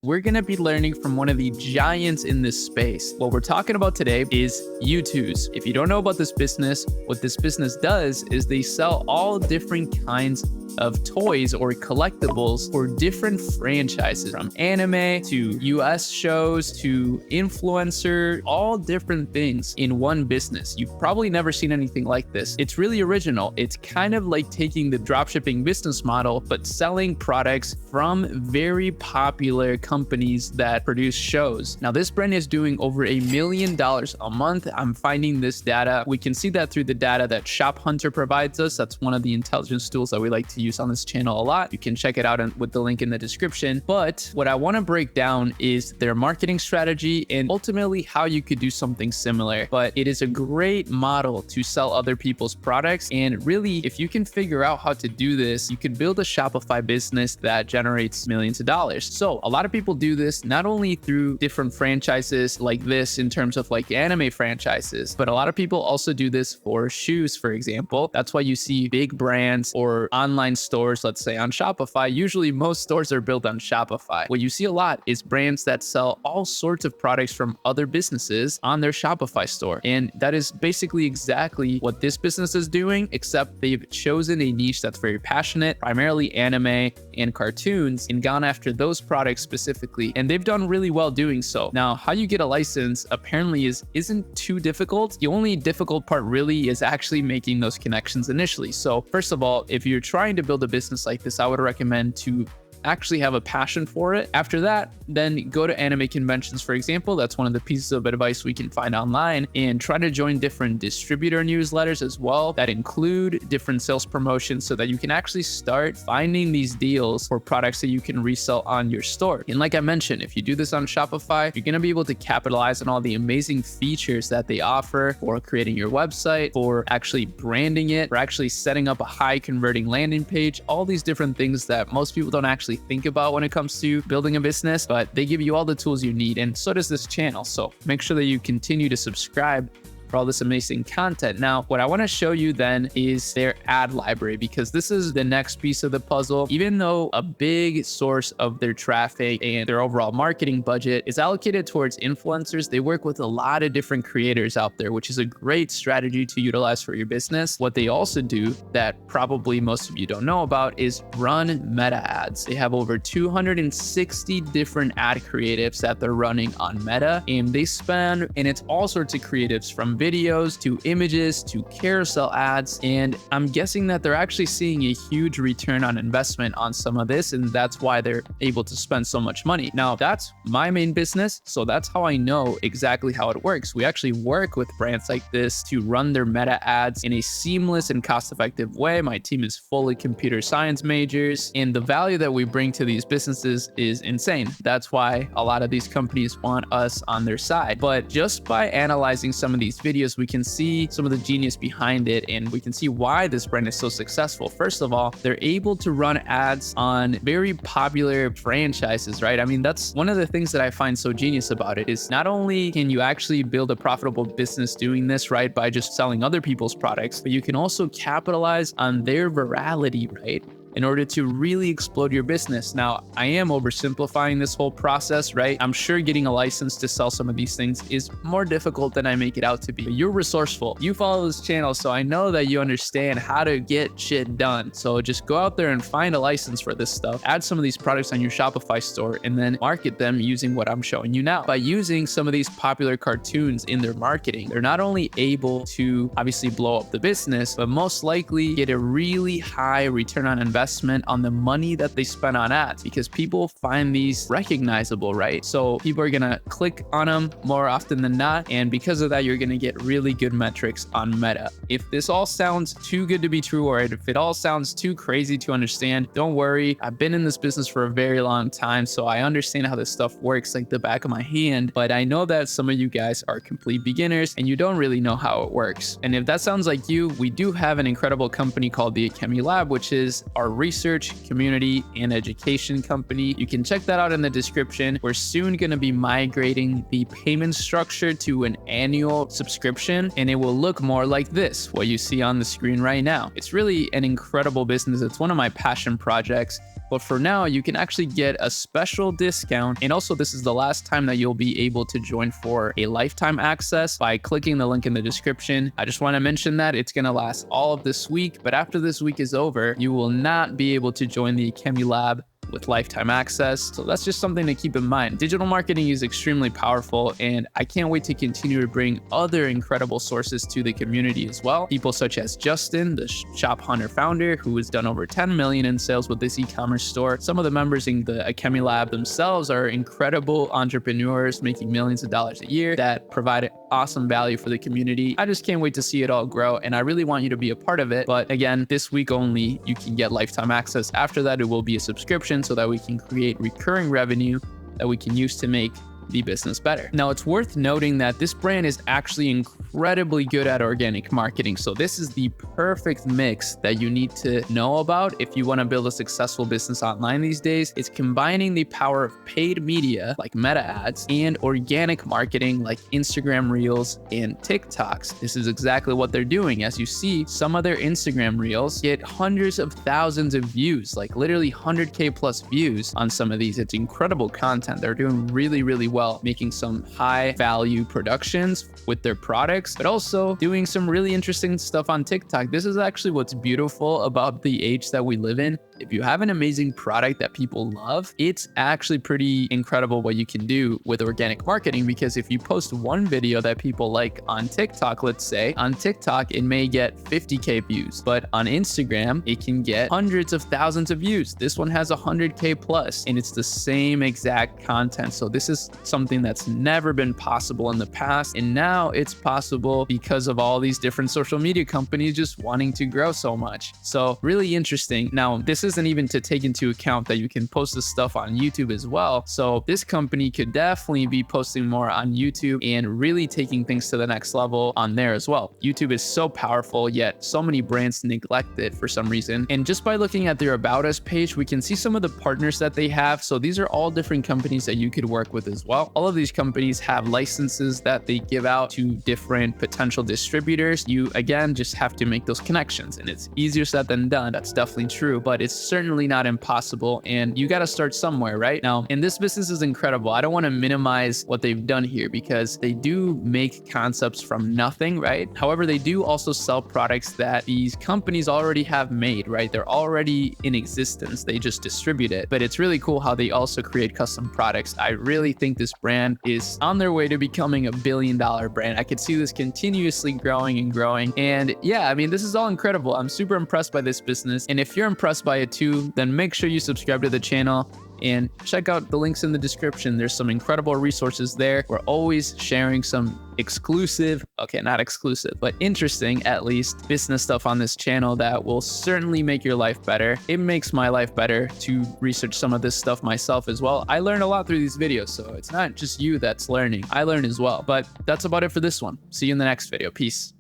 We're going to be learning from one of the giants in this space. What we're talking about today is U2s. If you don't know about this business, what this business does is they sell all different kinds of toys or collectibles for different franchises, from anime to US shows to influencer, all different things in one business. You've probably never seen anything like this. It's really original. It's kind of like taking the dropshipping business model, but selling products from very popular companies that produce shows. Now, this brand is doing over $1 million a month. I'm finding this data. We can see that through the data that Shop Hunter provides us. That's one of the intelligence tools that we like to use on this channel a lot. You can check it out with the link in the description. But what I want to break down is their marketing strategy and ultimately how you could do something similar. But it is a great model to sell other people's products. And really, if you can figure out how to do this, you could build a Shopify business that generates millions of dollars. So a lot of people do this not only through different franchises like this in terms of like anime franchises, but a lot of people also do this for shoes, for example. That's why you see big brands or online stores, let's say on Shopify. Usually most stores are built on Shopify. What you see a lot is brands that sell all sorts of products from other businesses on their Shopify store. And that is basically exactly what this business is doing, except they've chosen a niche that's very passionate, primarily anime and cartoons, and gone after those products specifically. And they've done really well doing so. Now, how you get a license apparently isn't too difficult. The only difficult part really is actually making those connections initially. So first of all, if you're trying to build a business like this, I would recommend to actually have a passion for it. After that, then go to anime conventions, for example. That's one of the pieces of advice we can find online, and try to join different distributor newsletters as well that include different sales promotions so that you can actually start finding these deals for products that you can resell on your store. And like I mentioned, if you do this on Shopify, you're going to be able to capitalize on all the amazing features that they offer for creating your website, for actually branding it, for actually setting up a high converting landing page, all these different things that most people don't actually think about when it comes to building a business, but they give you all the tools you need, and so does this channel. So make sure that you continue to subscribe for all this amazing content. Now, what I want to show you then is their ad library, because this is the next piece of the puzzle. Even though a big source of their traffic and their overall marketing budget is allocated towards influencers, they work with a lot of different creators out there, which is a great strategy to utilize for your business. What they also do that probably most of you don't know about is run meta ads. They have over 260 different ad creatives that they're running on Meta, and they spend, and it's all sorts of creatives, from videos to images to carousel ads. And I'm guessing that they're actually seeing a huge return on investment on some of this, and that's why they're able to spend so much money. Now, that's my main business, so that's how I know exactly how it works. We actually work with brands like this to run their meta ads in a seamless and cost-effective way. My team is fully computer science majors, and the value that we bring to these businesses is insane. That's why a lot of these companies want us on their side. But just by analyzing some of these videos, we can see some of the genius behind it, and we can see why this brand is so successful. First of all, they're able to run ads on very popular franchises, right? I mean, that's one of the things that I find so genius about it, is not only can you actually build a profitable business doing this, right, by just selling other people's products, but you can also capitalize on their virality, right, in order to really explode your business. Now, I am oversimplifying this whole process, right? I'm sure getting a license to sell some of these things is more difficult than I make it out to be. But you're resourceful. You follow this channel, so I know that you understand how to get shit done. So just go out there and find a license for this stuff, add some of these products on your Shopify store, and then market them using what I'm showing you now. By using some of these popular cartoons in their marketing, they're not only able to obviously blow up the business, but most likely get a really high return on investment on the money that they spend on ads, because people find these recognizable, right? So people are gonna click on them more often than not, and because of that, you're gonna get really good metrics on Meta. If this all sounds too good to be true, or if it all sounds too crazy to understand, don't worry. I've been in this business for a very long time, so I understand how this stuff works like the back of my hand, but I know that some of you guys are complete beginners and you don't really know how it works. And if that sounds like you, we do have an incredible company called the Akemi Lab, which is our research, community, and education company. You can check that out in the description. We're soon going to be migrating the payment structure to an annual subscription, and it will look more like this, what you see on the screen right now. It's really an incredible business. It's one of my passion projects. But for now, you can actually get a special discount. And also, this is the last time that you'll be able to join for a lifetime access by clicking the link in the description. I just want to mention that it's going to last all of this week, but after this week is over, you will not be able to join the Akemi Lab with lifetime access. So that's just something to keep in mind. Digital marketing is extremely powerful, and I can't wait to continue to bring other incredible sources to the community as well. People such as Justin, the Shop Hunter founder, who has done over 10 million in sales with this e-commerce store. Some of the members in the Akemi Lab themselves are incredible entrepreneurs making millions of dollars a year that provide awesome value for the community. I just can't wait to see it all grow, and I really want you to be a part of it. But again, this week only, you can get lifetime access. After that, it will be a subscription so that we can create recurring revenue that we can use to make the business better. Now, it's worth noting that this brand is actually incredibly good at organic marketing. So this is the perfect mix that you need to know about if you want to build a successful business online these days. It's combining the power of paid media like Meta ads and organic marketing like Instagram Reels and TikToks. This is exactly what they're doing. As you see, some of their Instagram Reels get hundreds of thousands of views, like literally 100K plus views on some of these. It's incredible content. They're doing really, really well, making some high value productions with their products, but also doing some really interesting stuff on TikTok. This is actually what's beautiful about the age that we live in. If you have an amazing product that people love, it's actually pretty incredible what you can do with organic marketing, because if you post one video that people like on TikTok, let's say, on TikTok, it may get 50K views, but on Instagram, it can get hundreds of thousands of views. This one has 100K plus, and it's the same exact content. So this is something that's never been possible in the past, and now it's possible because of all these different social media companies just wanting to grow so much. So really interesting. Now, this isn't even to take into account that you can post this stuff on YouTube as well. So this company could definitely be posting more on YouTube and really taking things to the next level on there as well. YouTube is so powerful, yet so many brands neglect it for some reason. And just by looking at their About Us page, we can see some of the partners that they have. So these are all different companies that you could work with as well. All of these companies have licenses that they give out to different potential distributors. You, again, just have to make those connections, and it's easier said than done. That's definitely true, but it's certainly not impossible, and you got to start somewhere, right? Now, and this business is incredible. I don't want to minimize what they've done here because they do make concepts from nothing, right? However, they do also sell products that these companies already have made, right? They're already in existence. They just distribute it. But it's really cool how they also create custom products. I really think this brand is on their way to becoming a billion-dollar brand. I could see this continuously growing and growing. And yeah, I mean, this is all incredible. I'm super impressed by this business. And if you're impressed by it too, then make sure you subscribe to the channel and check out the links in the description. There's some incredible resources there. We're always sharing some exclusive, okay, not exclusive, but interesting, at least, business stuff on this channel that will certainly make your life better. It makes my life better to research some of this stuff myself as well. I learn a lot through these videos, so it's not just you that's learning. I learn as well. But that's about it for this one. See you in the next video. Peace.